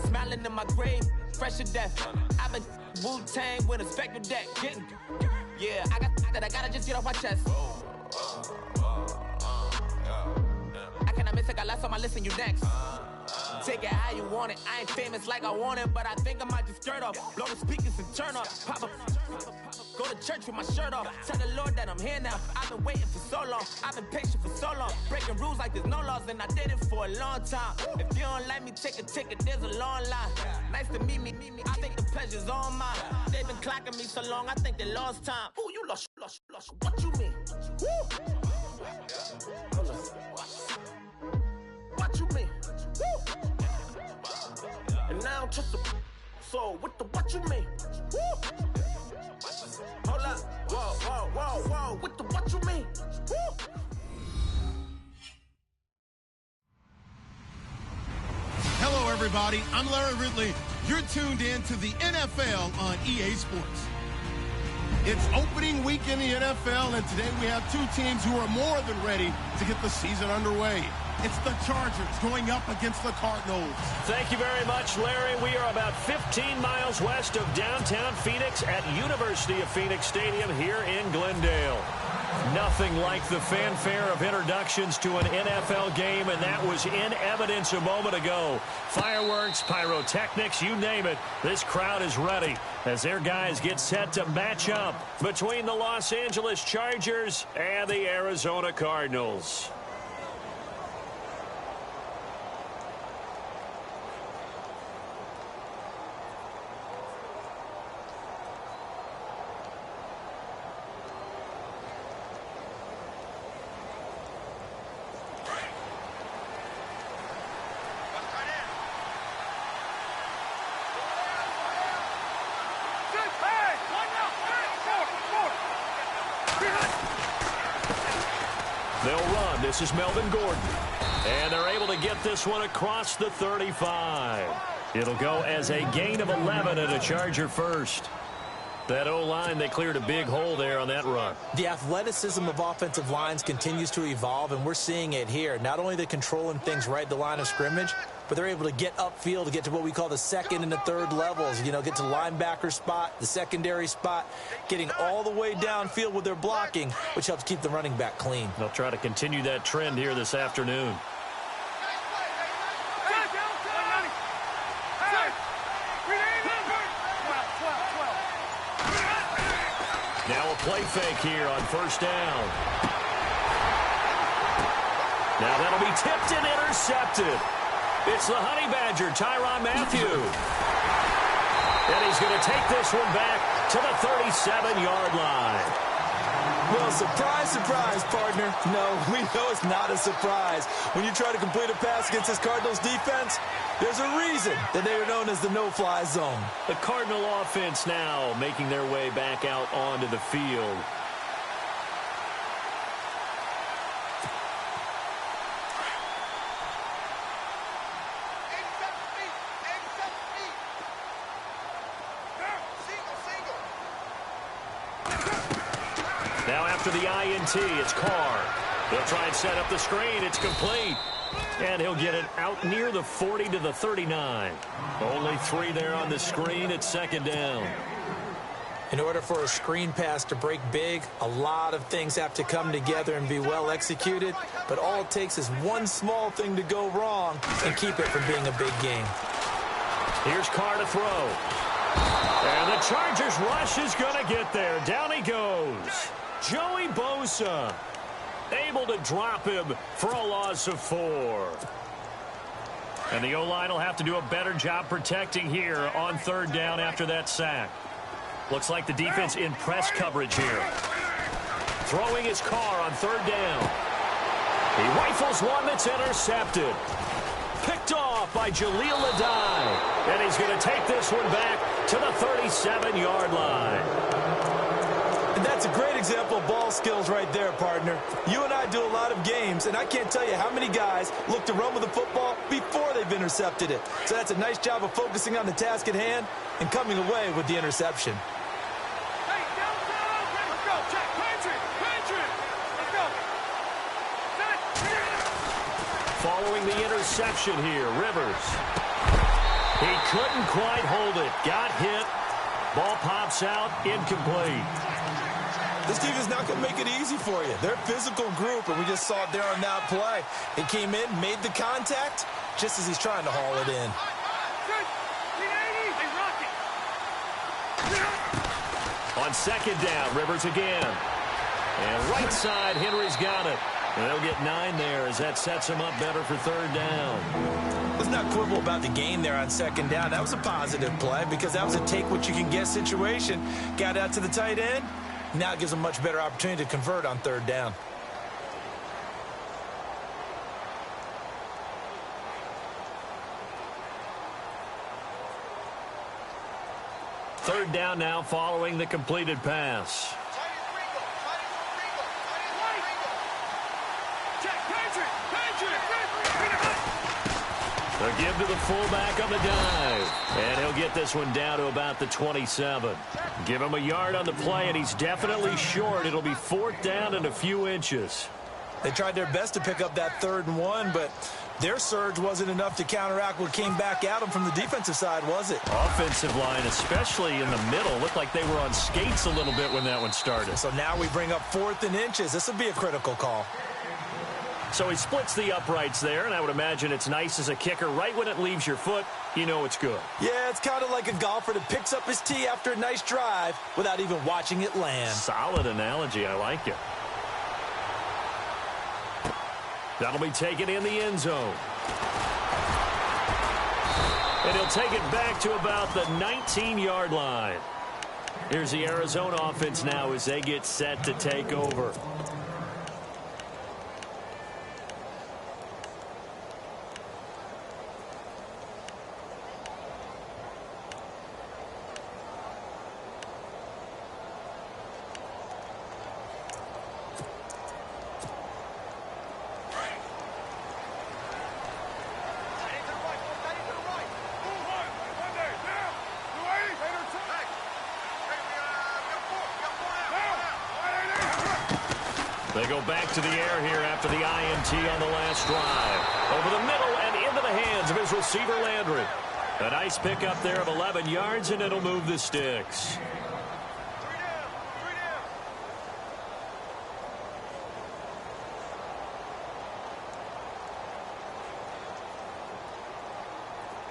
Smiling in my grave, fresh to death. I've been Wu-Tang with a spectral deck. Getting, yeah, I got that. I gotta just get off my chest. I cannot miss it. Got last on my list and you next. Take it how you want it. I ain't famous like I want it, but I think I might just stir up. Blow the speakers and turn up. Pop up. Go to church with my shirt off. Tell the Lord that I'm here now. I've been waiting for so long. I've been patient for so long. Breaking rules like there's no laws, and I did it for a long time. If you don't like me, take a ticket. There's a long line. Nice to meet me. I think the pleasure's all mine. They've been clocking me so long. I think they lost time. Ooh, you lost. What you mean? Woo! What you mean? Woo! And now I don't trust the so what you mean? Woo! Hold up. Whoa. What you mean? Woo! Hello, everybody. I'm Larry Ridley. You're tuned in to the NFL on EA Sports. It's opening week in the NFL, and today we have two teams who are more than ready to get the season underway. It's the Chargers going up against the Cardinals. Thank you very much, Larry. We are about 15 miles west of downtown Phoenix at University of Phoenix Stadium here in Glendale. Nothing like the fanfare of introductions to an NFL game, and that was in evidence a moment ago. Fireworks, pyrotechnics, you name it. This crowd is ready as their guys get set to match up between the Los Angeles Chargers and the Arizona Cardinals. They'll run. This is Melvin Gordon. And they're able to get this one across the 35. It'll go as a gain of 11 and a Charger first. That O-line, they cleared a big hole there on that run. The athleticism of offensive lines continues to evolve, and we're seeing it here. Not only are they controlling things right at the line of scrimmage, but they're able to get upfield to get to what we call the second and the third levels. You know, get to the linebacker spot, the secondary spot, getting all the way downfield with their blocking, which helps keep the running back clean. They'll try to continue that trend here this afternoon. Now a play fake here on first down. Now that'll be tipped and intercepted. It's the Honey Badger, Tyrann Mathieu. And he's going to take this one back to the 37-yard line. Well, surprise, surprise, partner. No, we know it's not a surprise. When you try to complete a pass against this Cardinals defense, there's a reason that they are known as the no-fly zone. The Cardinal offense now making their way back out onto the field. Now after the INT, it's Carr. They'll try and set up the screen. It's complete. And he'll get it out near the 40 to the 39. Only 3 there on the screen. It's second down. In order for a screen pass to break big, a lot of things have to come together and be well executed. But all it takes is one small thing to go wrong and keep it from being a big game. Here's Carr to throw. And the Chargers rush is going to get there. Down he goes. Joey Bosa able to drop him for a loss of 4. And the O-line will have to do a better job protecting here on third down after that sack. Looks like the defense in press coverage here. Throwing his Carr on third down. He rifles one that's intercepted. Picked off by Jaleel Adai. And he's going to take this one back to the 37-yard line. And that's a great example of ball skills right there, partner. You and I do a lot of games, and I can't tell you how many guys look to run with the football before they've intercepted it. So that's a nice job of focusing on the task at hand and coming away with the interception. Hey, down, let's go, Jack, Patriot, let's go. Following the interception here, Rivers. He couldn't quite hold it. Got hit. Ball pops out. Incomplete. This team is not going to make it easy for you. They're a physical group, and we just saw it there on that play. He came in, made the contact, just as he's trying to haul it in. On second down, Rivers again. And right side, Henry's got it. And they'll get 9 there as that sets him up better for third down. Let's not quibble about the gain there on second down. That was a positive play because that was a take-what-you-can-get situation. Got out to the tight end. Now it gives them a much better opportunity to convert on third down. Third down now following the completed pass. They'll give to the fullback on the dive. And he'll get this one down to about the 27. Give him a yard on the play, and he's definitely short. It'll be fourth down and a few inches. They tried their best to pick up that 3rd and 1, but their surge wasn't enough to counteract what came back at them from the defensive side, was it? Offensive line, especially in the middle, looked like they were on skates a little bit when that one started. So now we bring up 4th and inches. This will be a critical call. So he splits the uprights there, and I would imagine it's nice as a kicker. Right when it leaves your foot, you know it's good. Yeah, it's kind of like a golfer that picks up his tee after a nice drive without even watching it land. Solid analogy. I like it. That'll be taken in the end zone. And he'll take it back to about the 19-yard line. Here's the Arizona offense now as they get set to take over. They go back to the air here after the INT on the last drive. Over the middle and into the hands of his receiver, Landry. A nice pickup there of 11 yards, and it'll move the sticks.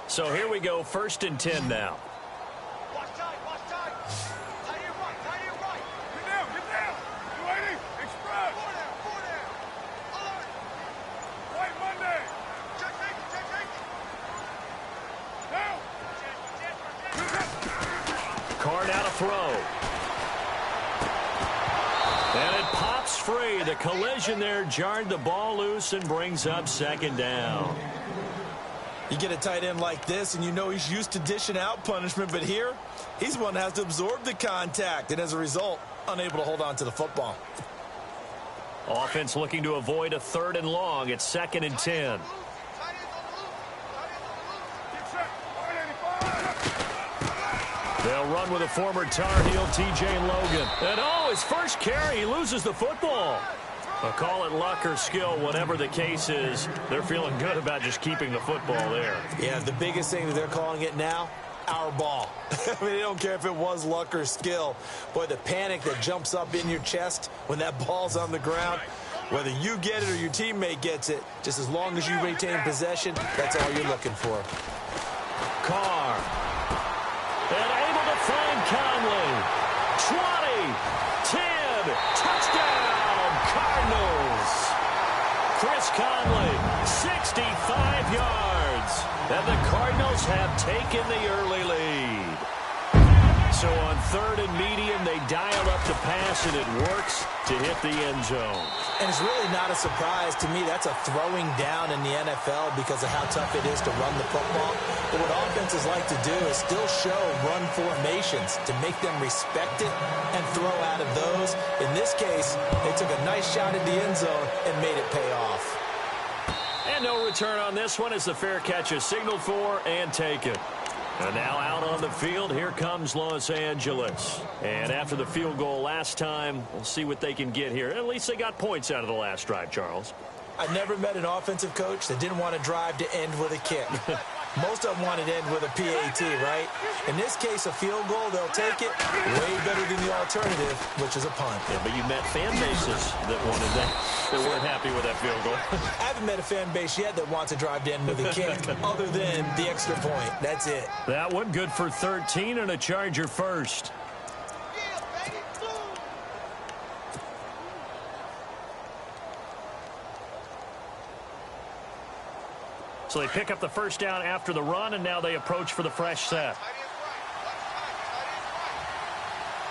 So here we go, 1st and 10 now. Card out a throw. And it pops free. The collision there jarred the ball loose and brings up 2nd down. You get a tight end like this, and you know he's used to dishing out punishment, but here, he's one that has to absorb the contact, and as a result, unable to hold on to the football. Offense looking to avoid a 3rd and long. It's 2nd and 10. They'll run with a former Tar Heel, T.J. Logan. And his first carry, he loses the football. Call it luck or skill, whatever the case is. They're feeling good about just keeping the football there. Yeah, the biggest thing that they're calling it now, our ball. I mean, they don't care if it was luck or skill. Boy, the panic that jumps up in your chest when that ball's on the ground, whether you get it or your teammate gets it, just as long as you retain possession, that's all you're looking for. Carr. And able to find Conley. 20, 10, touchdown, Cardinals. Chris Conley, 65 yards. And the Cardinals have taken the early lead. So on 3rd and medium, they dial up the pass, and it works to hit the end zone. And it's really not a surprise to me. That's a throwing down in the NFL because of how tough it is to run the football. But what offenses like to do is still show run formations to make them respect it and throw out of those. In this case, they took a nice shot at the end zone and made it pay off. And no return on this one as the fair catch is signaled for and taken. And now out on the field, here comes Los Angeles. And after the field goal last time, we'll see what they can get here. At least they got points out of the last drive, Charles. I never met an offensive coach that didn't want to drive to end with a kick. Most of them want it end with a PAT, right? In this case, a field goal, they'll take it way better than the alternative, which is a punt. Yeah, but you met fan bases that wanted that weren't happy with that field goal. I haven't met a fan base yet that wants to drive to end with a kick other than the extra point. That's it. That one good for 13 and a Charger first. So they pick up the first down after the run, and now they approach for the fresh set.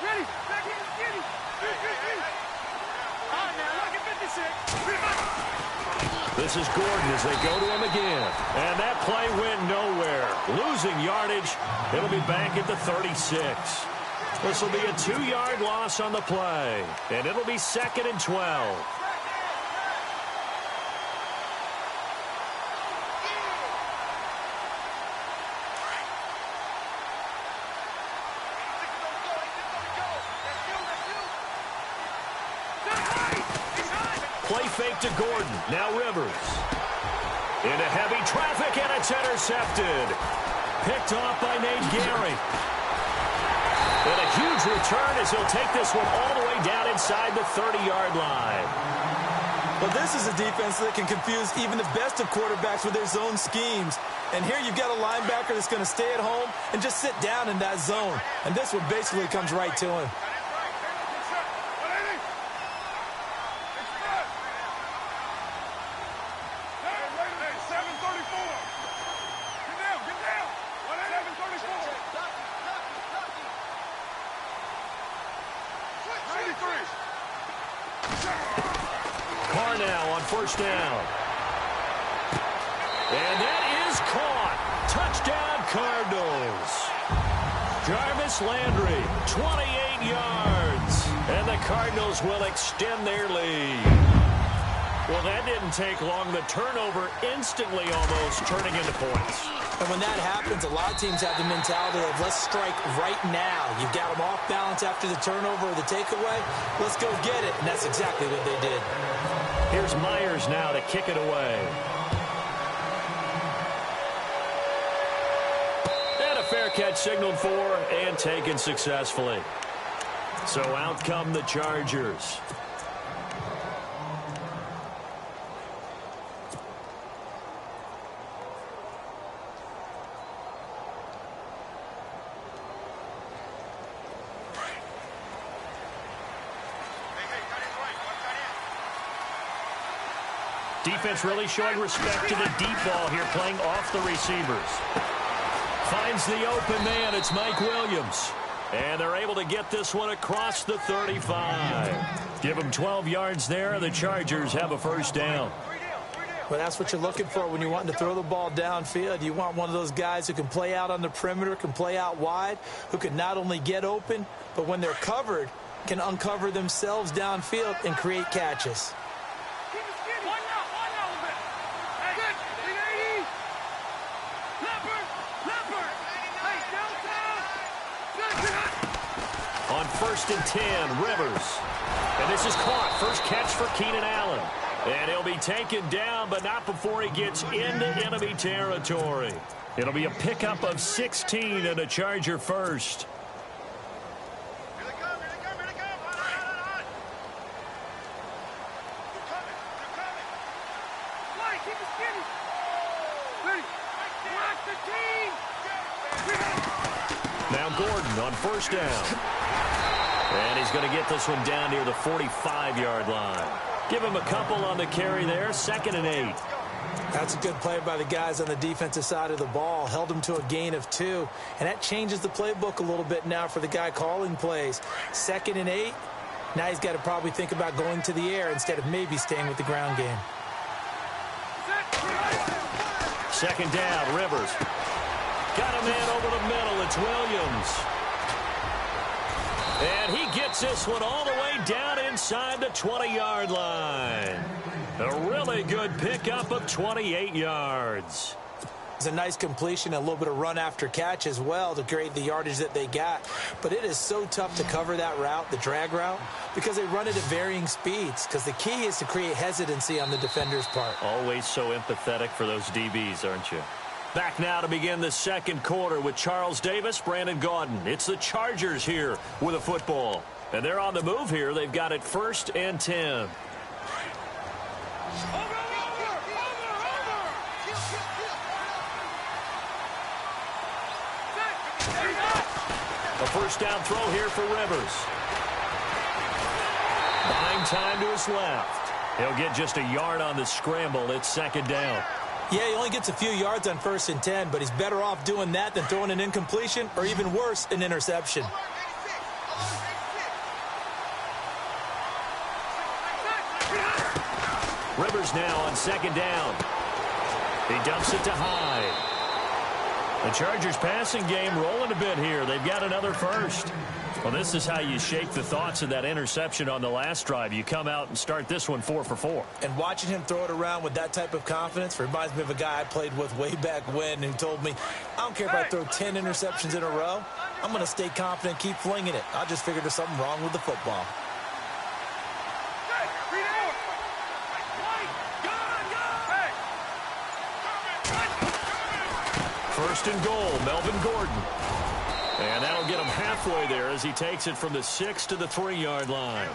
Ready. Back in, skinny. All right, now, look at 56. This is Gordon as they go to him again. And that play went nowhere. Losing yardage. It'll be back at the 36. This will be a 2-yard loss on the play. And it'll be 2nd and 12. Play fake to Gordon. Now Rivers. Into heavy traffic, and it's intercepted. Picked off by Nate Gary. And a huge return as he'll take this one all the way down inside the 30-yard line. Well, this is a defense that can confuse even the best of quarterbacks with their zone schemes. And here you've got a linebacker that's going to stay at home and just sit down in that zone. And this one basically comes right to him. First down. And that is caught. Touchdown, Cardinals. Jarvis Landry, 28 yards. And the Cardinals will extend their lead. Well, that didn't take long. The turnover instantly almost turning into points. And when that happens, a lot of teams have the mentality of let's strike right now. You've got them off balance after the turnover or the takeaway. Let's go get it. And that's exactly what they did. Here's Myers now to kick it away. And a fair catch signaled for and taken successfully. So out come the Chargers. Defense really showing respect to the deep ball here, playing off the receivers. Finds the open man. It's Mike Williams. And they're able to get this one across the 35. Give them 12 yards there. The Chargers have a first down. Well, that's what you're looking for when you're wanting to throw the ball downfield. You want one of those guys who can play out on the perimeter, can play out wide, who can not only get open, but when they're covered, can uncover themselves downfield and create catches. On 1st and 10, Rivers. And this is caught. First catch for Keenan Allen. And he'll be taken down, but not before he gets into enemy territory. It'll be a pickup of 16 and a Charger first. Now Gordon on first down. And he's going to get this one down near the 45-yard line. Give him a couple on the carry there. 2nd and 8. That's a good play by the guys on the defensive side of the ball. Held him to a gain of 2. And that changes the playbook a little bit now for the guy calling plays. 2nd and 8. Now he's got to probably think about going to the air instead of maybe staying with the ground game. 2nd down, Rivers. Got a man over the middle. It's Williams. And he gets this one all the way down inside the 20-yard line. A really good pickup of 28 yards. It's a nice completion, a little bit of run after catch as well to create the yardage that they got. But it is so tough to cover that route, the drag route, because they run it at varying speeds. Because the key is to create hesitancy on the defender's part. Always so empathetic for those DBs, aren't you? Back now to begin the second quarter with Charles Davis, Brandon Gaudin. It's the Chargers here with a football. And they're on the move here. They've got it 1st and 10. A first down throw here for Rivers. Buying time to his left. He'll get just a yard on the scramble. It's 2nd down. Yeah, he only gets a few yards on 1st and 10, but he's better off doing that than throwing an incompletion or even worse, an interception. Rivers now on 2nd down. He dumps it to Hyde. The Chargers passing game rolling a bit here. They've got another first. Well, this is how you shake the thoughts of that interception on the last drive. You come out and start this one 4 for 4. And watching him throw it around with that type of confidence reminds me of a guy I played with way back when who told me, I don't care if I throw 10 interceptions in a row. I'm going to stay confident, keep flinging it. I just figured there's something wrong with the football. First and goal, Melvin Gordon. And that'll get him halfway there as he takes it from the 6 to the 3-yard line.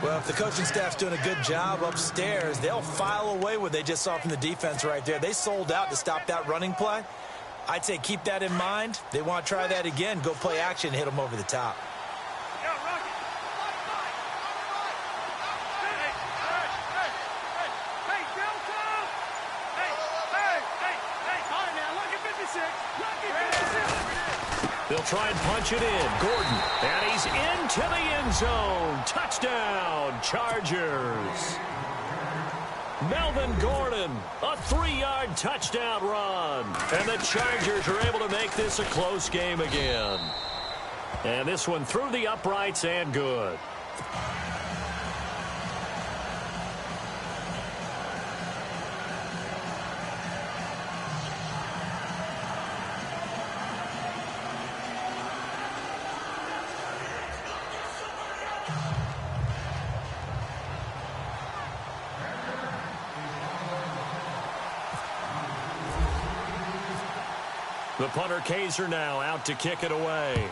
Well, if the coaching staff's doing a good job upstairs, they'll file away what they just saw from the defense right there. They sold out to stop that running play. I'd say keep that in mind. They want to try that again, go play action, hit them over the top. They'll try and punch it in. Gordon, and he's into the end zone. Touchdown, Chargers. Melvin Gordon, a 3-yard touchdown run. And the Chargers are able to make this a close game again. And this one through the uprights and good. The punter Kaiser now out to kick it away.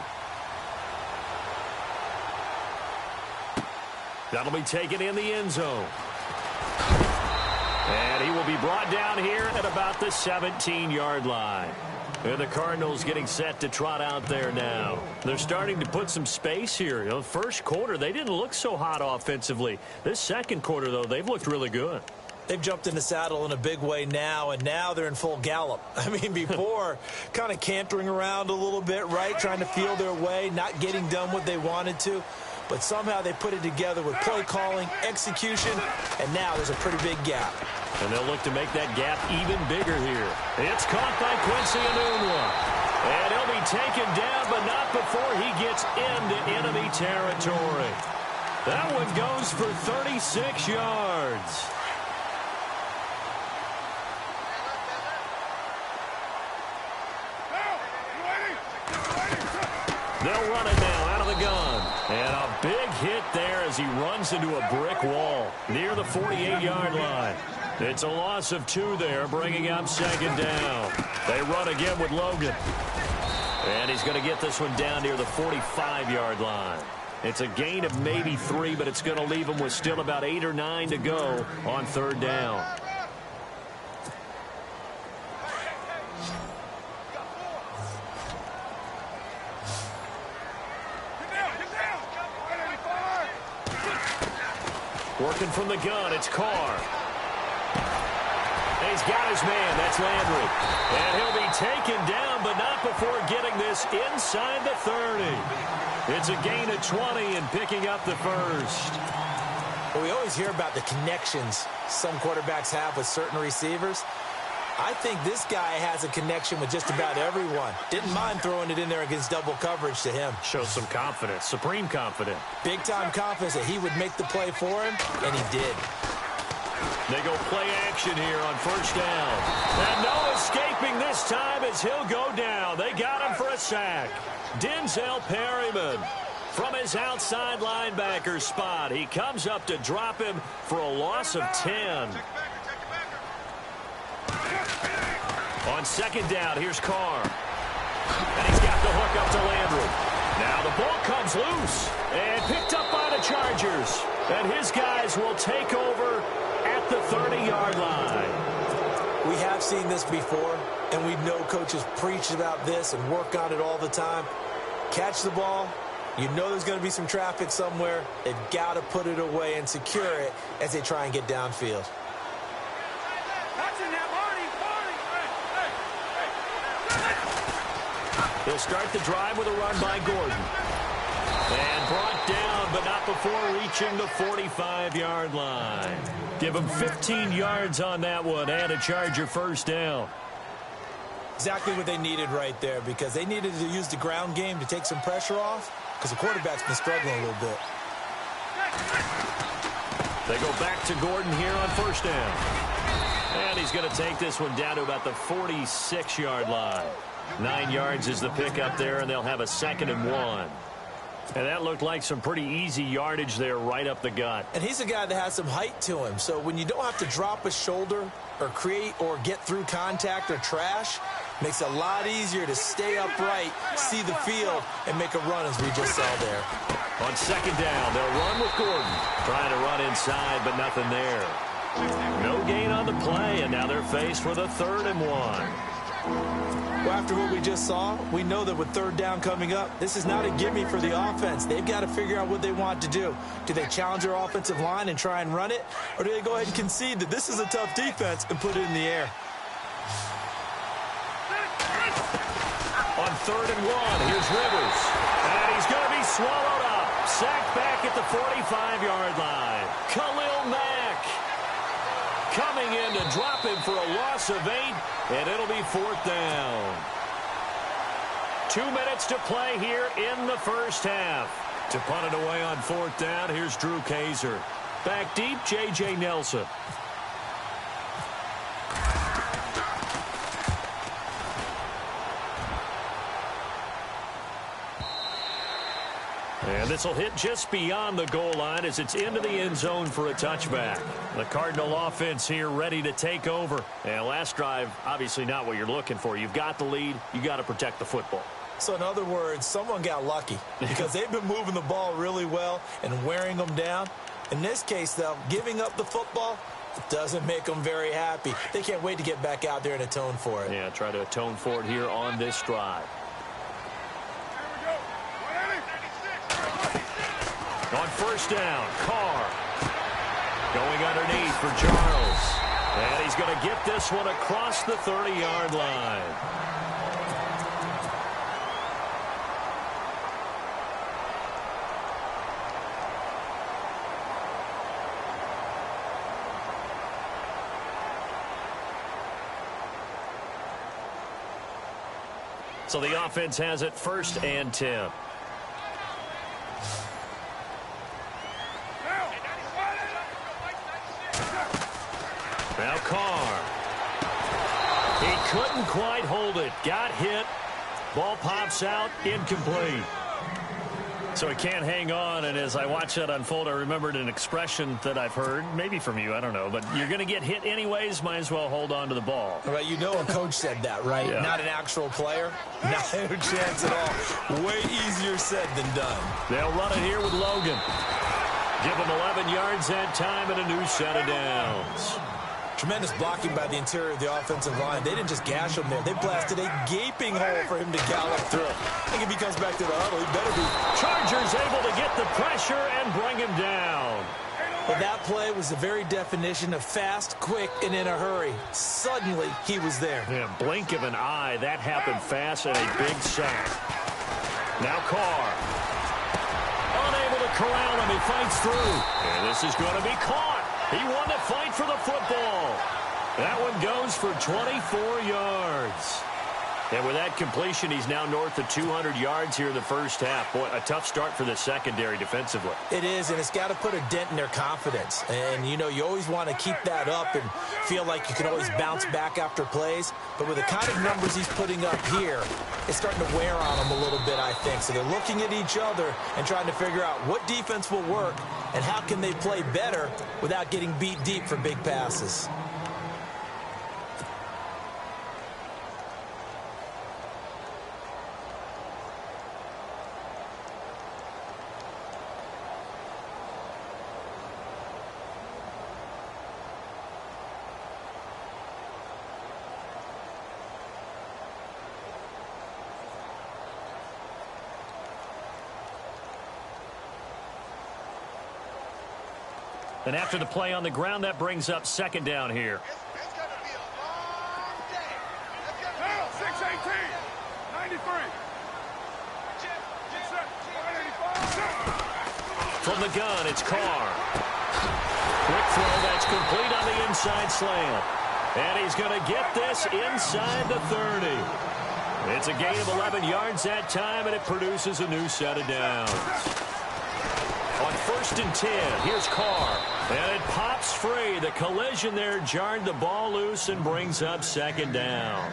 That'll be taken in the end zone. And he will be brought down here at about the 17-yard line. And the Cardinals getting set to trot out there now. They're starting to put some space here. You know, first quarter, they didn't look so hot offensively. This second quarter, though, they've looked really good. They've jumped in the saddle in a big way now, and now they're in full gallop. I mean, before, kind of cantering around a little bit, right, trying to feel their way, not getting done what they wanted to. But somehow they put it together with play calling, execution, and now there's a pretty big gap. And they'll look to make that gap even bigger here. It's caught by Quincy Enunwa. And he'll be taken down, but not before he gets into enemy territory. That one goes for 36 yards. They'll run it now out of the gun. And a big hit there as he runs into a brick wall near the 48-yard line. It's a loss of 2 there, bringing up 2nd down. They run again with Logan. And he's going to get this one down near the 45-yard line. It's a gain of maybe 3, but it's going to leave him with still about 8 or 9 to go on 3rd down. Working from the gun, it's Carr. And he's got his man, that's Landry. And he'll be taken down, but not before getting this inside the 30. It's a gain of 20 and picking up the first. Well, we always hear about the connections some quarterbacks have with certain receivers. I think this guy has a connection with just about everyone. Didn't mind throwing it in there against double coverage to him. Shows some confidence, supreme confidence. Big-time confidence that he would make the play for him, and he did. They go play action here on 1st down. And no escaping this time as he'll go down. They got him for a sack. Denzel Perryman from his outside linebacker spot. He comes up to drop him for a loss of 10. On second down, here's Carr. And he's got the hook up to Landry. Now the ball comes loose and picked up by the Chargers. And his guys will take over at the 30-yard line. We have seen this before, and we know coaches preach about this and work on it all the time. Catch the ball. You know there's going to be some traffic somewhere. They've got to put it away and secure it as they try and get downfield. They'll start the drive with a run by Gordon. And brought down, but not before reaching the 45-yard line. Give them 15 yards on that one and a Charger first down. Exactly what they needed right there, because they needed to use the ground game to take some pressure off, because the quarterback's been struggling a little bit. They go back to Gordon here on first down. And he's going to take this one down to about the 46-yard line. 9 yards is the pickup there, and they'll have a 2nd and 1. And that looked like some pretty easy yardage there right up the gut. And he's a guy that has some height to him, so when you don't have to drop a shoulder or create or get through contact or trash, makes it a lot easier to stay upright, see the field, and make a run as we just saw there. On second down, they'll run with Gordon. Trying to run inside, but nothing there. No gain on the play, and now they're faced with a 3rd and 1. Well, after what we just saw, we know that with 3rd down coming up, this is not a gimme for the offense. They've got to figure out what they want to do. Do they challenge their offensive line and try and run it? Or do they go ahead and concede that this is a tough defense and put it in the air? On 3rd and 1, here's Rivers. And he's going to be swallowed up. Sacked back at the 45-yard line. Khalil Mack coming in to drop him for a loss of 8, and it'll be 4th down. 2 minutes to play here in the first half. To punt it away on 4th down, here's Drew Kaiser. Back deep, J.J. Nelson. And this will hit just beyond the goal line as it's into the end zone for a touchback. The Cardinal offense here ready to take over. And last drive, obviously not what you're looking for. You've got the lead. You got to protect the football. So in other words, someone got lucky because they've been moving the ball really well and wearing them down. In this case, though, giving up the football doesn't make them very happy. They can't wait to get back out there and atone for it. Yeah, try to atone for it here on this drive. On first down, Carr going underneath for Charles. And he's going to get this one across the 30-yard line. So the offense has it 1st and 10. Now Carr. He couldn't quite hold it. Got hit. Ball pops out. Incomplete. So he can't hang on, and as I watch that unfold, I remembered an expression that I've heard, maybe from you, I don't know, but you're going to get hit anyways, might as well hold on to the ball. Right, you know a coach said that, right? Yeah. Not an actual player. Not a chance at all. Way easier said than done. They'll run it here with Logan. Give him 11 yards that time and a new set of downs. Tremendous blocking by the interior of the offensive line. They didn't just gash him there. They blasted a gaping hole for him to gallop through. I think if he comes back to the huddle, he better be. Chargers able to get the pressure and bring him down. But that play was the very definition of fast, quick, and in a hurry. Suddenly, he was there. Yeah, blink of an eye. That happened fast and a big sack. Now Carr. Unable to corral him. He fights through. And this is going to be caught. He won the fight for the football. That one goes for 24 yards. And with that completion, he's now north of 200 yards here in the first half. Boy, a tough start for the secondary defensively. It is, and it's got to put a dent in their confidence. And, you know, you always want to keep that up and feel like you can always bounce back after plays. But with the kind of numbers he's putting up here, it's starting to wear on them a little bit, I think. So they're looking at each other and trying to figure out what defense will work and how can they play better without getting beat deep for big passes. And after the play on the ground, that brings up second down here. It's going to be a long day. Now, 618, 93. From the gun, it's Carr. Quick throw that's complete on the inside slant. And he's going to get this inside the 30. It's a gain of 11 yards that time, and it produces a new set of downs. On 1st and 10, here's Carr. And it pops free. The collision there jarred the ball loose and brings up second down.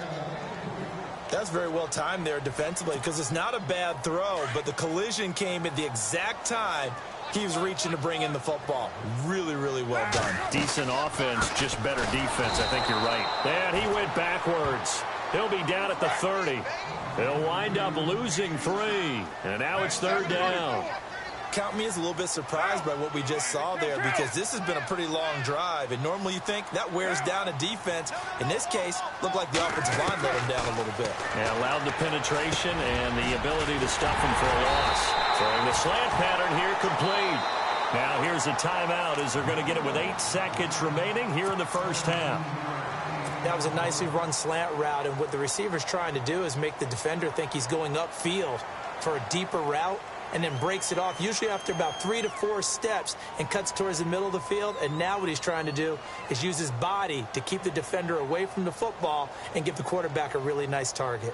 That's very well timed there defensively because it's not a bad throw, but the collision came at the exact time he was reaching to bring in the football. Really, really well done. Decent offense, just better defense. I think you're right. And he went backwards. He'll be down at the 30. He'll wind up losing 3. And now it's 3rd down. Count me as a little bit surprised by what we just saw there because this has been a pretty long drive. And normally you think that wears down a defense. In this case, looked like the offensive line let him down a little bit. Yeah, allowed the penetration and the ability to stuff him for a loss. Throwing the slant pattern here complete. Now here's a timeout as they're going to get it with 8 seconds remaining here in the first half. That was a nicely run slant route, and what the receiver's trying to do is make the defender think he's going upfield for a deeper route and then breaks it off, usually after about 3 to 4 steps, and cuts towards the middle of the field. And now what he's trying to do is use his body to keep the defender away from the football and give the quarterback a really nice target.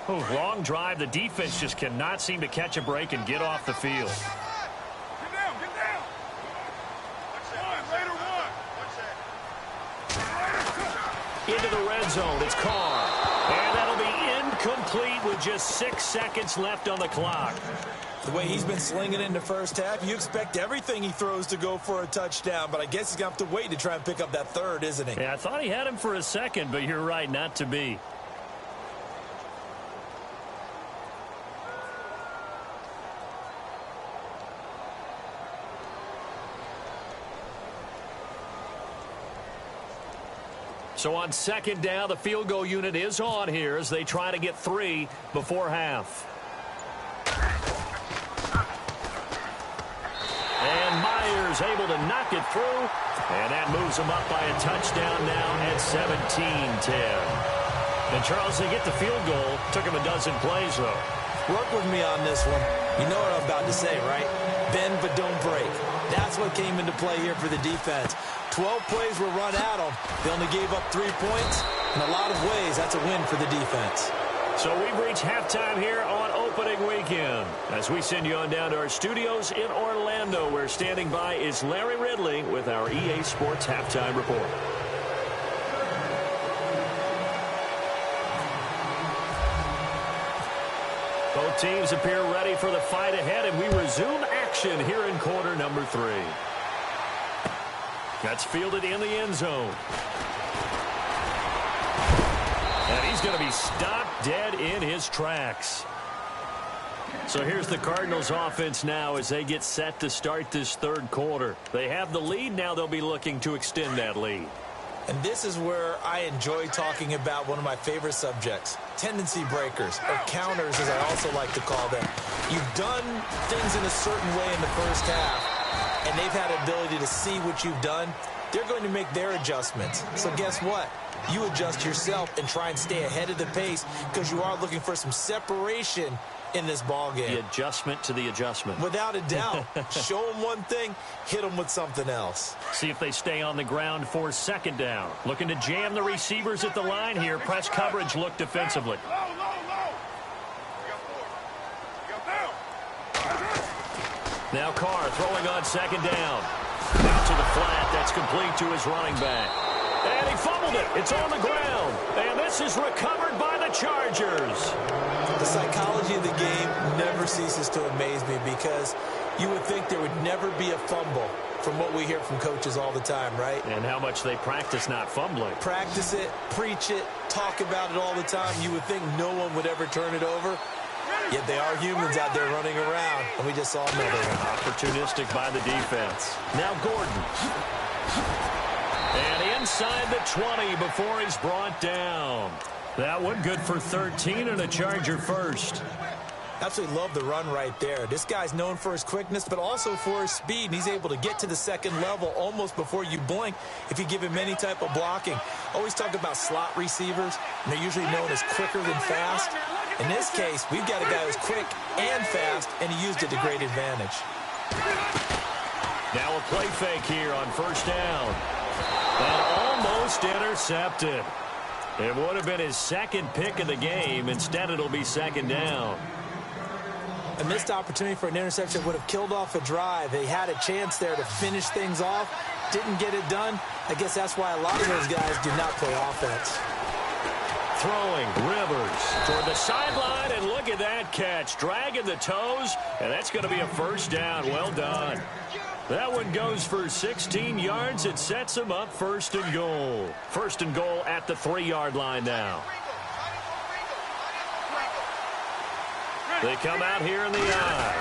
Oh, long drive. The defense just cannot seem to catch a break and get off the field. Get down, get down. Later one. Into the red zone, it's Carr. And that'll be incomplete with just 6 seconds left on the clock. The way he's been slinging in the first half, you expect everything he throws to go for a touchdown, but I guess he's going to have to wait to try and pick up that 3rd, isn't he? Yeah, I thought he had him for a second, but you're right, not to be. So on 2nd down, the field goal unit is on here as they try to get 3 before half. And Myers able to knock it through. And that moves them up by a touchdown now at 17-10. And Charles, they get the field goal. Took him a dozen plays, though. Work with me on this one. You know what I'm about to say, right? Bend but don't break. That's what came into play here for the defense. 12 plays were run at them. They only gave up 3 points. In a lot of ways, that's a win for the defense. So we've reached halftime here on opening weekend. As we send you on down to our studios in Orlando, where standing by is Larry Ridley with our EA Sports Halftime Report. Both teams appear ready for the fight ahead, and we resume action here in quarter number 3. That's fielded in the end zone. And he's going to be stopped dead in his tracks. So here's the Cardinals offense now as they get set to start this 3rd quarter. They have the lead. Now they'll be looking to extend that lead. And this is where I enjoy talking about one of my favorite subjects, tendency breakers, or counters as I also like to call them. You've done things in a certain way in the first half, and they've had an ability to see what you've done. They're going to make their adjustments. So guess what? You adjust yourself and try and stay ahead of the pace because you are looking for some separation in this ball game. The adjustment to the adjustment. Without a doubt. Show them one thing, hit them with something else. See if they stay on the ground for 2nd down. Looking to jam the receivers at the line here. Press coverage look defensively. Low, low, low. Now Carr throwing on 2nd down. Out to the flat. That's complete to his running back. And he fumbled it. It's on the ground. And this is recovered by the Chargers. The psychology of the game never ceases to amaze me because you would think there would never be a fumble from what we hear from coaches all the time, right? And how much they practice not fumbling. Practice it, preach it, talk about it all the time. You would think no one would ever turn it over. Yet they are humans out there running around, and we just saw another one. Opportunistic by the defense. Now Gordon. And inside the 20 before he's brought down. That one good for 13 and a Charger first. Absolutely love the run right there. This guy's known for his quickness, but also for his speed. And he's able to get to the second level almost before you blink if you give him any type of blocking. Always talk about slot receivers, and they're usually known as quicker than fast. In this case, we've got a guy who's quick and fast, and he used it to great advantage. Now a play fake here on first down. And almost intercepted. It would have been his second pick of the game. Instead, it'll be second down. A missed opportunity for an interception would have killed off a drive. They had a chance there to finish things off. Didn't get it done. I guess that's why a lot of those guys do not play offense. Throwing, Rivers toward the sideline, and look at that catch. Dragging the toes, and that's going to be a first down. Well done. That one goes for 16 yards. It sets him up first and goal. First and goal at the 3-yard line now. They come out here in the eye.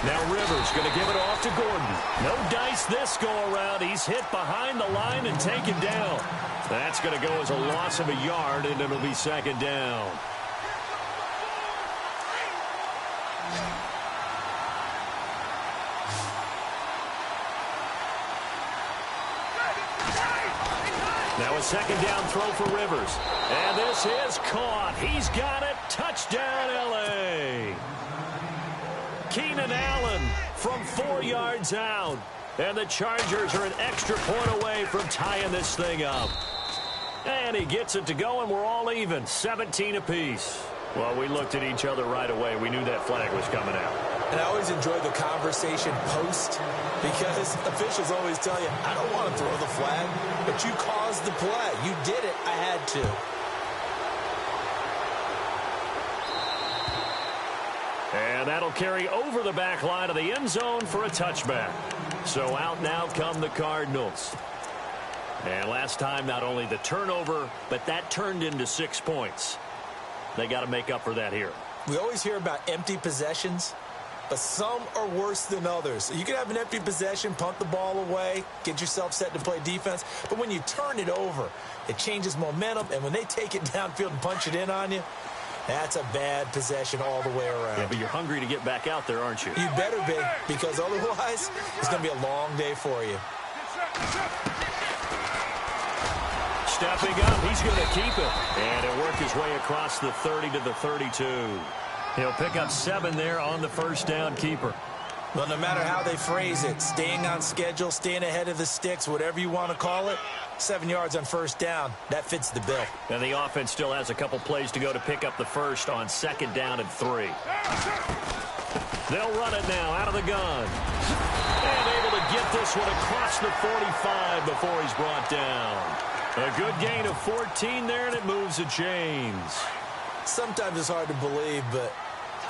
Now Rivers going to give it off to Gordon. No dice this go-around. He's hit behind the line and taken down. That's going to go as a loss of a yard, and it'll be second down. Now a second down throw for Rivers. And this is caught. He's got it. Touchdown, L.A. Keenan Allen from 4 yards out. And the Chargers are an extra point away from tying this thing up. And he gets it to go, and we're all even. 17 apiece. Well, we looked at each other right away. We knew that flag was coming out. And I always enjoy the conversation post, because officials always tell you, I don't want to throw the flag, but you caused the play. You did it. I had to. And that'll carry over the back line of the end zone for a touchback. So out now come the Cardinals. And last time, not only the turnover, but that turned into 6 points. They got to make up for that here. We always hear about empty possessions, but some are worse than others. You can have an empty possession, punt the ball away, get yourself set to play defense, but when you turn it over, it changes momentum, and when they take it downfield and punch it in on you, that's a bad possession all the way around. Yeah, but you're hungry to get back out there, aren't you? You better be, because otherwise, it's going to be a long day for you. Stepping up, he's going to keep it. And it worked his way across the 30 to the 32. He'll pick up 7 there on the first down keeper. Well, no matter how they phrase it, staying on schedule, staying ahead of the sticks, whatever you want to call it, 7 yards on first down, that fits the bill. And the offense still has a couple plays to go to pick up the first on second down and 3. They'll run it now out of the gun. And able to get this one across the 45 before he's brought down. A good gain of 14 there, and it moves the chains. Sometimes it's hard to believe, but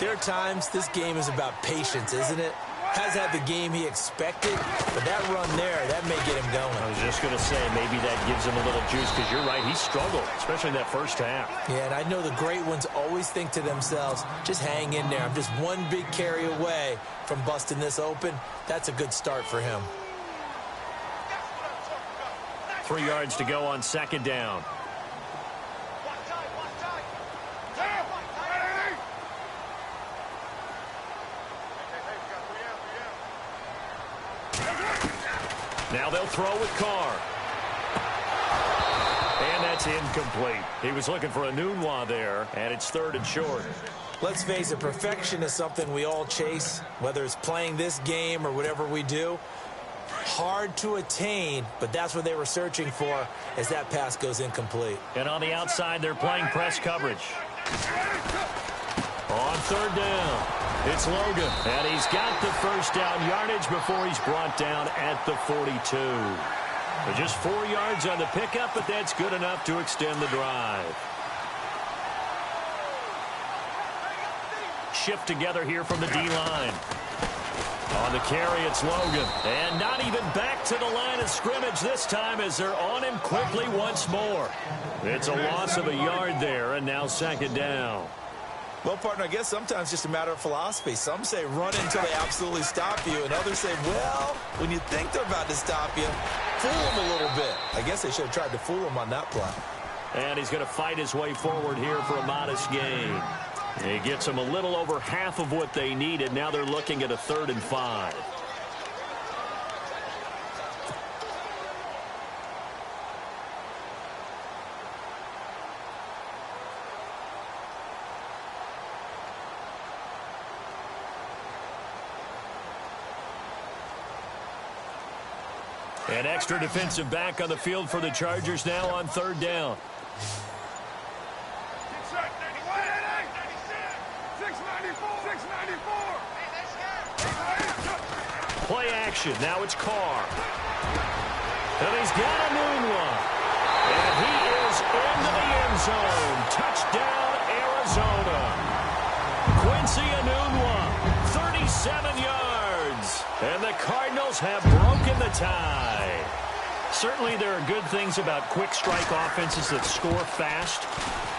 there are times this game is about patience, isn't it? Has had the game he expected, but that run there, that may get him going. I was just going to say, maybe that gives him a little juice, because you're right, he struggled, especially in that first half. Yeah, and I know the great ones always think to themselves, just hang in there. I'm just one big carry away from busting this open. That's a good start for him. 3 yards to go on second down. Now they'll throw with Carr. And that's incomplete. He was looking for a Nunwa there, and it's 3rd and short. Let's face it, perfection is something we all chase, whether it's playing this game or whatever we do. Hard to attain, but that's what they were searching for as that pass goes incomplete. And on the outside, they're playing press coverage. On 3rd down, it's Logan. And he's got the first down yardage before he's brought down at the 42. But just 4 yards on the pickup, but that's good enough to extend the drive. Shift together here from the D-line. On the carry, it's Logan. And not even back to the line of scrimmage this time as they're on him quickly once more. It's a loss of a yard there, and now second down. Well, partner, I guess sometimes it's just a matter of philosophy. Some say run until they absolutely stop you, and others say, well, when you think they're about to stop you, fool them a little bit. I guess they should have tried to fool them on that play. And he's going to fight his way forward here for a modest gain. He gets them a little over half of what they needed. Now they're looking at a 3rd and 5. An extra defensive back on the field for the Chargers now on 3rd down. Play action. Now it's Carr. And he's got a noon one. And he is into the end zone. Touchdown, Arizona. Quincy Enunwa, 37 yards. And the Cardinals have broken the tie. Certainly there are good things about quick strike offenses that score fast.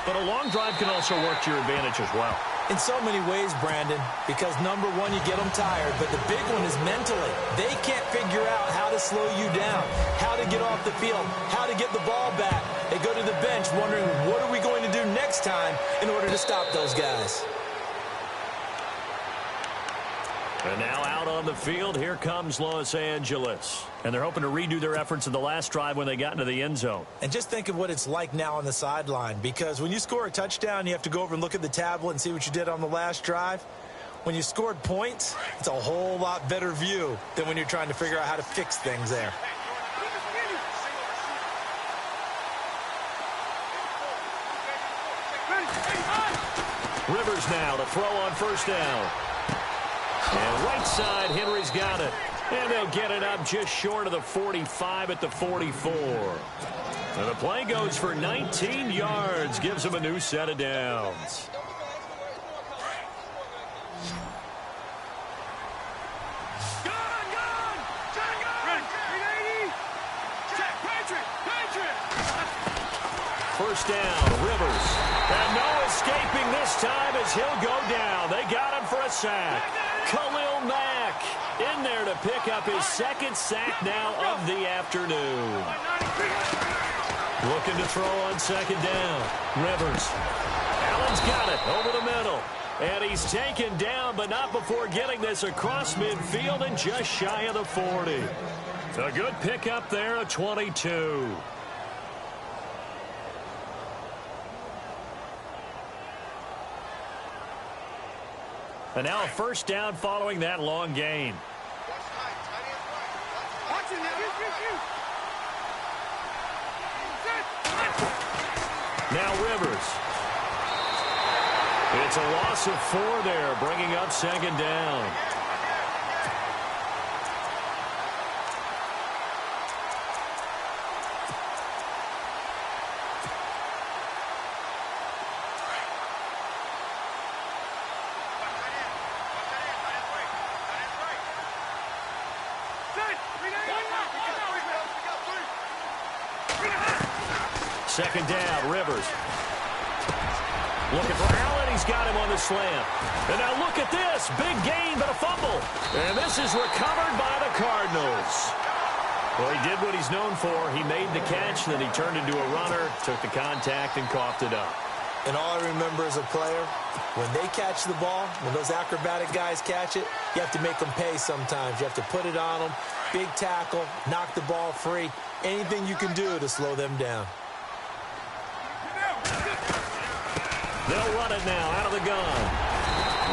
But a long drive can also work to your advantage as well. In so many ways, Brandon, because number one, you get them tired, but the big one is mentally. They can't figure out how to slow you down, how to get off the field, how to get the ball back. They go to the bench wondering, what are we going to do next time in order to stop those guys? And now out on the field, here comes Los Angeles. And they're hoping to redo their efforts in the last drive when they got into the end zone. And just think of what it's like now on the sideline, because when you score a touchdown, you have to go over and look at the tablet and see what you did on the last drive. When you scored points, it's a whole lot better view than when you're trying to figure out how to fix things there. Rivers now to throw on 1st down. And right side, Henry's got it. And they'll get it up just short of the 45 at the 44. And the play goes for 19 yards. Gives them a new set of downs. First down, Rivers. And no escaping this time as he'll go down. They got him for a sack. Khalil Mack in there to pick up his 2nd sack now of the afternoon. Looking to throw on 2nd down. Rivers. Allen's got it over the middle. And he's taken down, but not before getting this across midfield and just shy of the 40. A good pickup there, a 22. And now a 1st down following that long gain. Now Rivers. It's a loss of 4 there, bringing up 2nd down. Second down, Rivers. Looking for Allen. He's got him on the slant. And now look at this. Big gain, but a fumble. And this is recovered by the Cardinals. Well, he did what he's known for. He made the catch, then he turned into a runner, took the contact, and coughed it up. And all I remember as a player, when they catch the ball, when those acrobatic guys catch it, you have to make them pay sometimes. You have to put it on them. Big tackle, knock the ball free. Anything you can do to slow them down. They'll run it now out of the gun.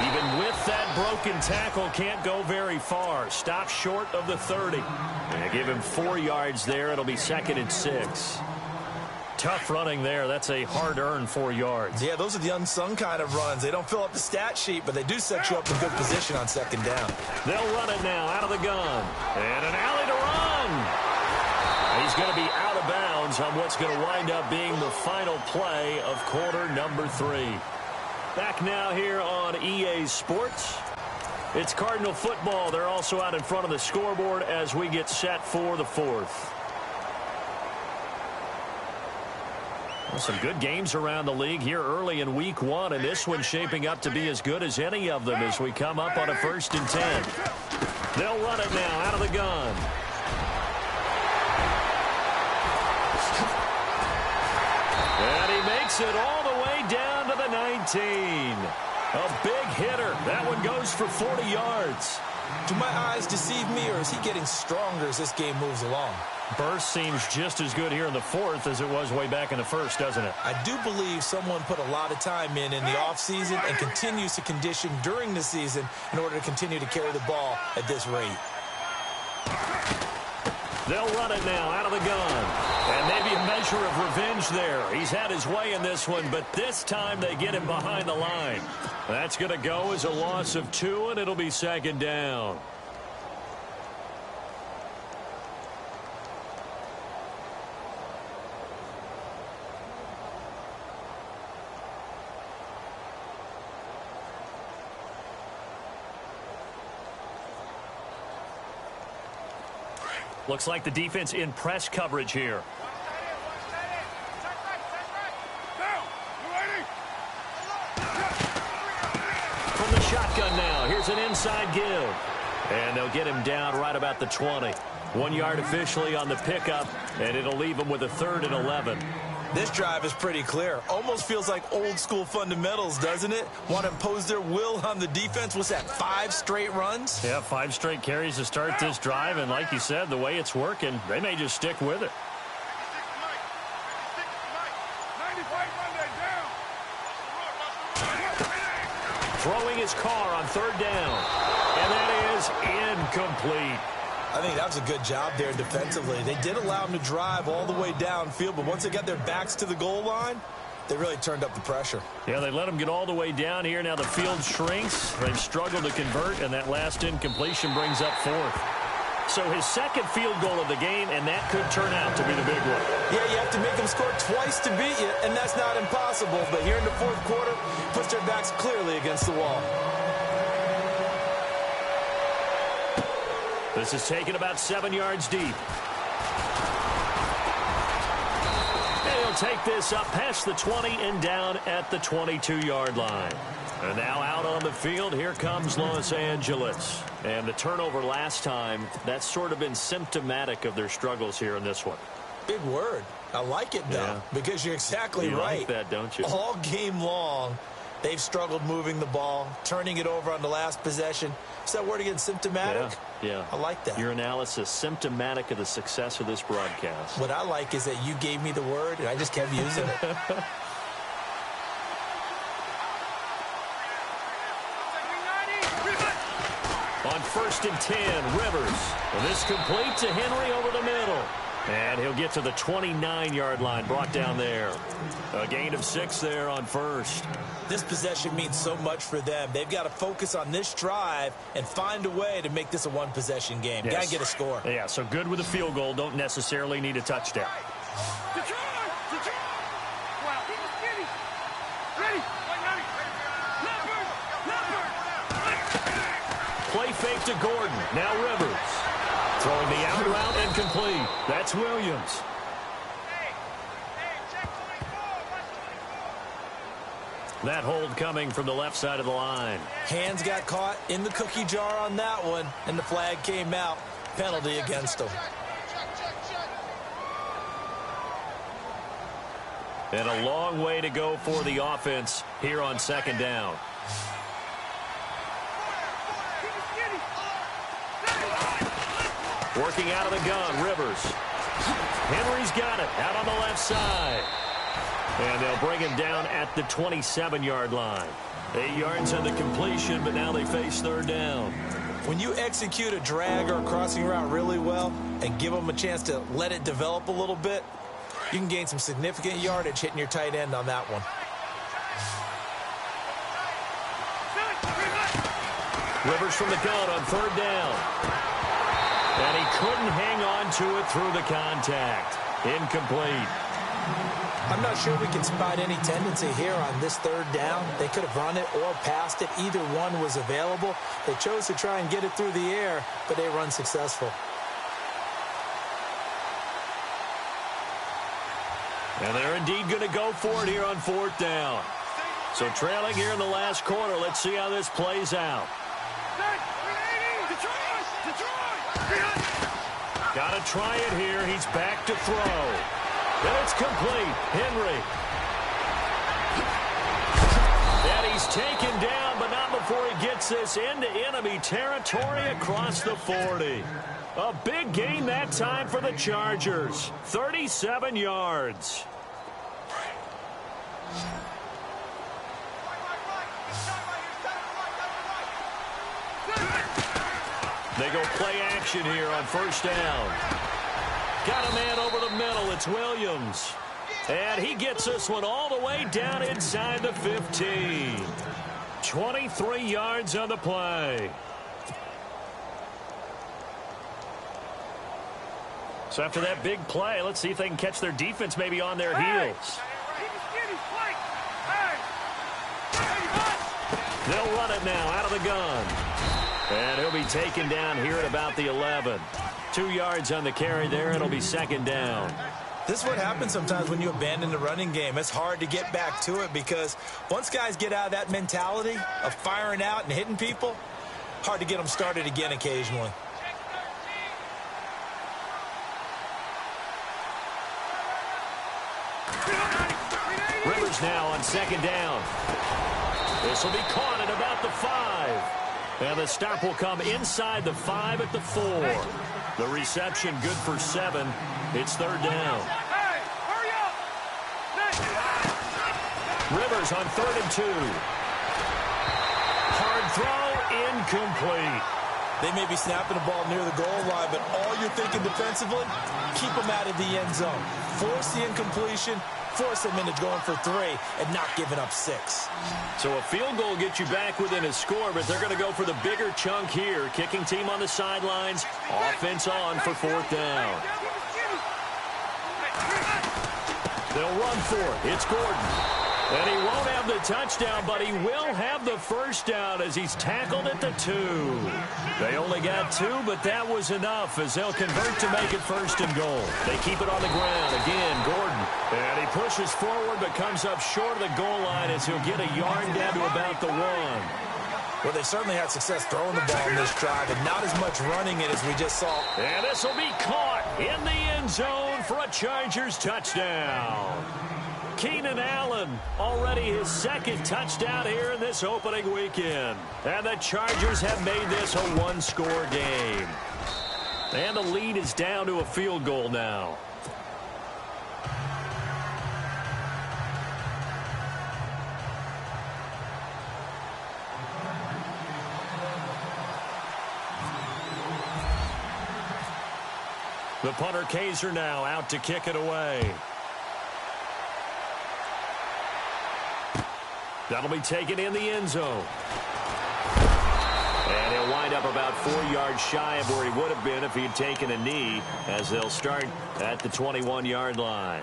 Even with that broken tackle, can't go very far. Stop short of the 30. And give him 4 yards there. It'll be 2nd and 6. Tough running there. That's a hard-earned 4 yards. Yeah, those are the unsung kind of runs. They don't fill up the stat sheet, but they do set you up in good position on 2nd down. They'll run it now out of the gun. And an alley to run. He's going to be out of bounds on what's going to wind up being the final play of quarter number 3. Back now here on EA Sports. It's Cardinal football. They're also out in front of the scoreboard as we get set for the 4th. Well, some good games around the league here early in week 1, and this one's shaping up to be as good as any of them as we come up on a 1st and 10. They'll run it now out of the gun. And he makes it all the way down to the 19. A big hitter. That one goes for 40 yards. Do my eyes deceive me, or is he getting stronger as this game moves along? Burst seems just as good here in the fourth as it was way back in the first, doesn't it? I do believe someone put a lot of time in the offseason and continues to condition during the season in order to continue to carry the ball at this rate. They'll run it now out of the gun. And maybe a measure of revenge there. He's had his way in this one, but this time they get him behind the line. That's going to go as a loss of 2, and it'll be second down. Looks like the defense in press coverage here. From the shotgun now, here's an inside give. And they'll get him down right about the 20. 1 yard officially on the pickup, and it'll leave him with a 3rd and 11. This drive is pretty clear. Almost feels like old school fundamentals, doesn't it? Want to impose their will on the defense. What's that, 5 straight runs? Yeah, 5 straight carries to start this drive. And like you said, the way it's working, they may just stick with it. Throwing his car on 3rd down. And that is incomplete. I think that was a good job there defensively. They did allow him to drive all the way downfield, but once they got their backs to the goal line, they really turned up the pressure. Yeah, they let him get all the way down here. Now the field shrinks. They've struggled to convert, and that last incompletion brings up 4th. So his second field goal of the game, and that could turn out to be the big one. Yeah, you have to make them score twice to beat you, and that's not impossible. But here in the 4th quarter, puts their backs clearly against the wall. This is taken about 7 yards deep. And he'll take this up past the 20 and down at the 22-yard line. And now out on the field, here comes Los Angeles. And the turnover last time, that's sort of been symptomatic of their struggles here in this one. Big word. I like it, though, because you're exactly right. You like that, don't you? All game long, they've struggled moving the ball, turning it over on the last possession. Is that word again, symptomatic? Yeah. I like that. Your analysis, symptomatic of the success of this broadcast. What I like is that you gave me the word, and I just kept using it. On 1st and 10, Rivers. And this complete to Henry over the middle. And he'll get to the 29-yard line, brought down there. A gain of 6 there on 1st. This possession means so much for them. They've got to focus on this drive and find a way to make this a one-possession game. Yes. Got to get a score. Yeah, so good with a field goal. Don't necessarily need a touchdown. Play fake to Gordon. Now Rivers. Throwing the out route and complete. That's Williams. That hold coming from the left side of the line. Hands got caught in the cookie jar on that one, and the flag came out. Penalty against him. And a long way to go for the offense here on 2nd down. Working out of the gun, Rivers. Henry's got it out on the left side. And they'll bring him down at the 27-yard line. 8 yards on the completion, but now they face 3rd down. When you execute a drag or a crossing route really well and give them a chance to let it develop a little bit, you can gain some significant yardage hitting your tight end on that one. Rivers from the gun on 3rd down. And he couldn't hang on to it through the contact. Incomplete. I'm not sure we can spot any tendency here on this 3rd down. They could have run it or passed it. Either one was available. They chose to try and get it through the air, but they were unsuccessful. And they're indeed going to go for it here on 4th down. So trailing here in the last quarter. Let's see how this plays out. Got to try it here. He's back to throw. And it's complete. Henry. And he's He's taken down, but not before he gets this into enemy territory across the 40. A big gain that time for the Chargers. 37 yards. They go play action here on first down. Got a man over the middle. It's Williams. And he gets this one all the way down inside the 15. 23 yards on the play. So after that big play, let's see if they can catch their defense maybe on their heels. They'll run it now out of the gun. And he'll be taken down here at about the 11. 2 yards on the carry there. It'll be second down. This is what happens sometimes when you abandon the running game. It's hard to get back to it because once guys get out of that mentality of firing out and hitting people, hard to get them started again occasionally. Rivers now on second down. This will be caught at about the 5. And the stop will come inside the 5 at the 4. The reception good for 7. It's third down. Hey, hurry up! Rivers on 3rd and 2. Hard throw, incomplete. They may be snapping the ball near the goal line, but all you're thinking defensively, keep them out of the end zone. Force the incompletion, force them into going for 3, and not giving up 6. So a field goal gets you back within a score, but they're going to go for the bigger chunk here. Kicking team on the sidelines, offense on for 4th down. They'll run for it. It's Gordon. And he won't have the touchdown, but he will have the first down as he's tackled at the 2. They only got 2, but that was enough as they'll convert to make it 1st and goal. They keep it on the ground. Again, Gordon. And he pushes forward, but comes up short of the goal line as he'll get a yard down to about the 1. Well, they certainly had success throwing the ball in this drive, and not as much running it as we just saw. And this will be caught in the end zone for a Chargers touchdown. Keenan Allen, already his 2nd touchdown here in this opening weekend. And the Chargers have made this a one-score game. And the lead is down to a field goal now. The punter Kaiser now out to kick it away. That'll be taken in the end zone. And he'll wind up about 4 yards shy of where he would have been if he'd taken a knee, as they'll start at the 21-yard line.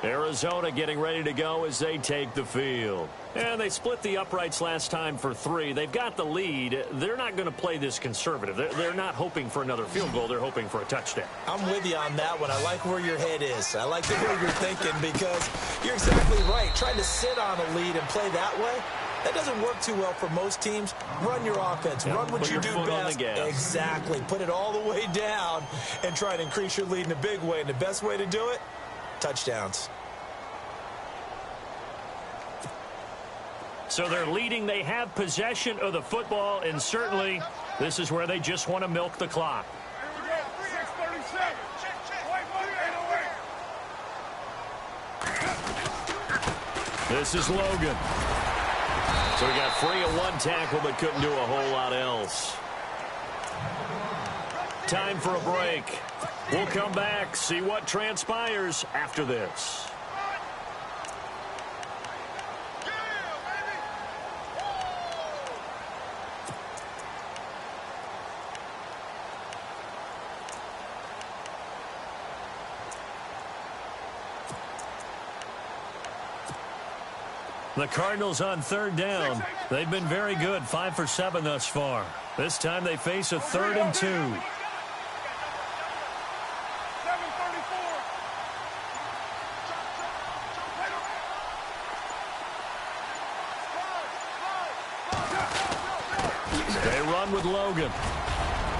Arizona getting ready to go as they take the field. And they split the uprights last time for 3. They've got the lead. They're not going to play this conservative. They're not hoping for another field goal. They're hoping for a touchdown. I'm with you on that one. I like where your head is. I like the way you're thinking because you're exactly right. Trying to sit on a lead and play that way, that doesn't work too well for most teams. Run your offense. Run what you do best. Exactly. Put it all the way down and try to increase your lead in a big way. And the best way to do it, touchdowns. So they're leading. They have possession of the football, and certainly this is where they just want to milk the clock. This is Logan. So he got free of 1 tackle, but couldn't do a whole lot else. Time for a break. We'll come back, see what transpires after this. The Cardinals on 3rd down. They've been very good, 5 for 7 thus far. This time they face a 3rd and 2. They run with Logan.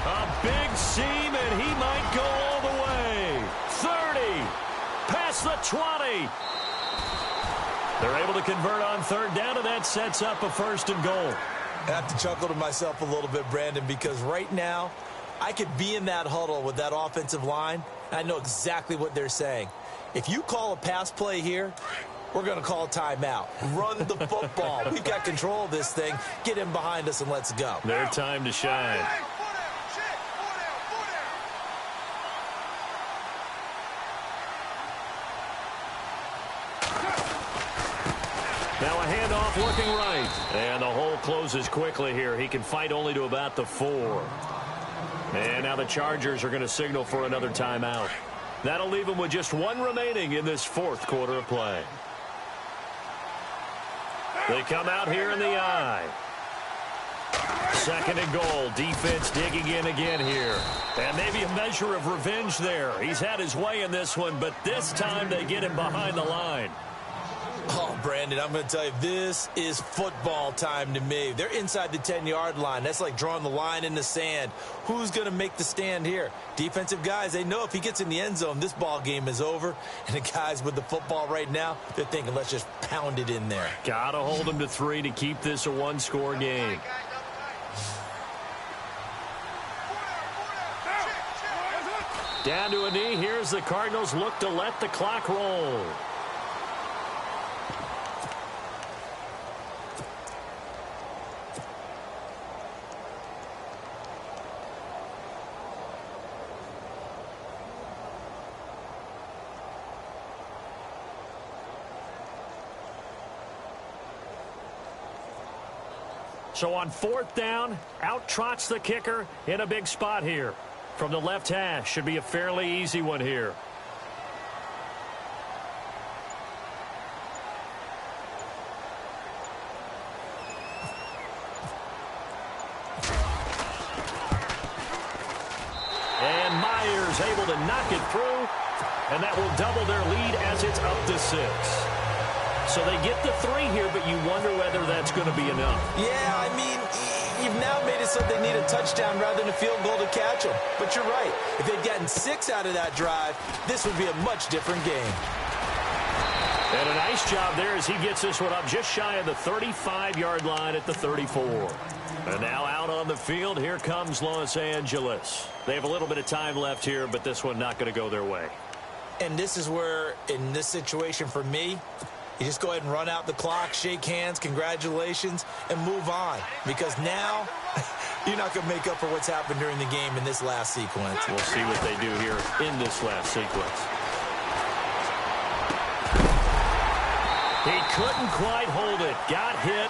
A big seam, and he might go all the way. 30, past the 20. They're able to convert on third down, and that sets up a 1st and goal. I have to chuckle to myself a little bit, Brandon, because right now I could be in that huddle with that offensive line, and I know exactly what they're saying. If you call a pass play here, we're going to call a timeout. Run the football. We've got control of this thing. Get him behind us and let's go. Their time to shine. Now a handoff looking right. And the hole closes quickly here. He can fight only to about the 4. And now the Chargers are going to signal for another timeout. That'll leave them with just 1 remaining in this 4th quarter of play. They come out here in the eye. 2nd and goal. Defense digging in again here. And maybe a measure of revenge there. He's had his way in this one, but this time they get him behind the line. Oh, Brandon, I'm going to tell you, this is football time to me. They're inside the 10-yard line. That's like drawing the line in the sand. Who's going to make the stand here? Defensive guys, they know if he gets in the end zone, this ball game is over. And the guys with the football right now, they're thinking, let's just pound it in there. Got to hold him to 3 to keep this a 1-score game. Down to a knee. Here's the Cardinals look to let the clock roll. So on 4th down, out trots the kicker in a big spot here. From the left hash, should be a fairly easy one here. And Myers able to knock it through, and that will double their lead as it's up to 6. So they get the 3 here, but you wonder whether that's going to be enough. Yeah, I mean, you've now made it so they need a touchdown rather than a field goal to catch them. But you're right. If they'd gotten 6 out of that drive, this would be a much different game. And a nice job there as he gets this one up just shy of the 35-yard line at the 34. And now out on the field, here comes Los Angeles. They have a little bit of time left here, but this one not going to go their way. And this is where, in this situation for me, you just go ahead and run out the clock, shake hands, congratulations, and move on. Because now, you're not going to make up for what's happened during the game in this last sequence. We'll see what they do here in this last sequence. He couldn't quite hold it. Got hit.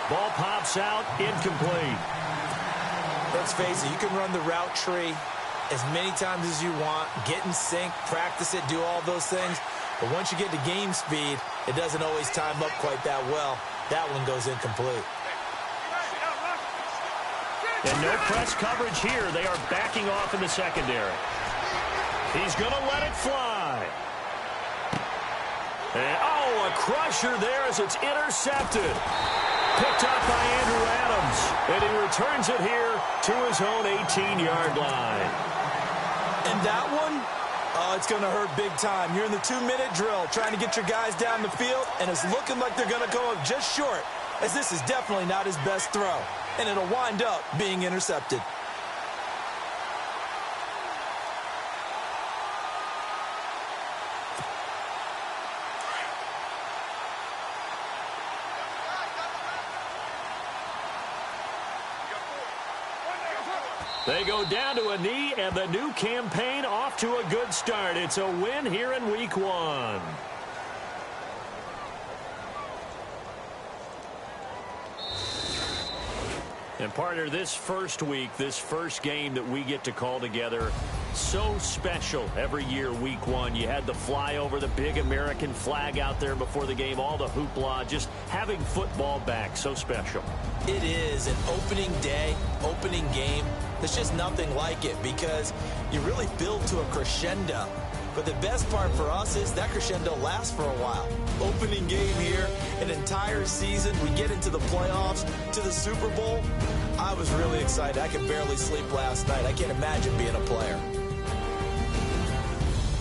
Ball pops out. Incomplete. Let's face it, you can run the route tree as many times as you want, get in sync, practice it, do all those things. But once you get to game speed, it doesn't always time up quite that well. That one goes incomplete. And no press coverage here. They are backing off in the secondary. He's going to let it fly. And, oh, a crusher there as it's intercepted. Picked up by Andrew Adams. And he returns it here to his own 18-yard line. And that one, it's going to hurt big time. You're in the 2-minute drill trying to get your guys down the field, and it's looking like they're going to go up just short, as this is definitely not his best throw. And it'll wind up being intercepted. They go down to a knee, and the new campaign off to a good start. It's a win here in Week 1. And partner, this first week, this first game that we get to call together, so special every year, Week 1. You had the flyover, the big American flag out there before the game, all the hoopla, just having football back, so special. It is an opening day, opening game. There's just nothing like it because you really build to a crescendo. But the best part for us is that crescendo lasts for a while. Opening game here, an entire season. We get into the playoffs, to the Super Bowl. I was really excited. I could barely sleep last night. I can't imagine being a player.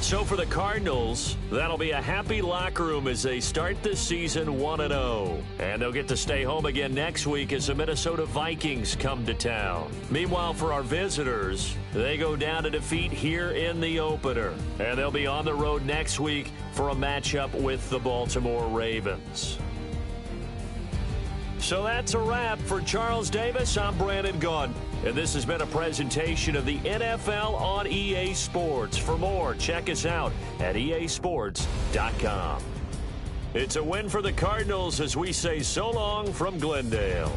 So for the Cardinals, that'll be a happy locker room as they start this season 1-0. And they'll get to stay home again next week as the Minnesota Vikings come to town. Meanwhile, for our visitors, they go down to defeat here in the opener. And they'll be on the road next week for a matchup with the Baltimore Ravens. So that's a wrap. For Charles Davis, I'm Brandon Gaudin. And this has been a presentation of the NFL on EA Sports. For more, check us out at easports.com. It's a win for the Cardinals as we say so long from Glendale.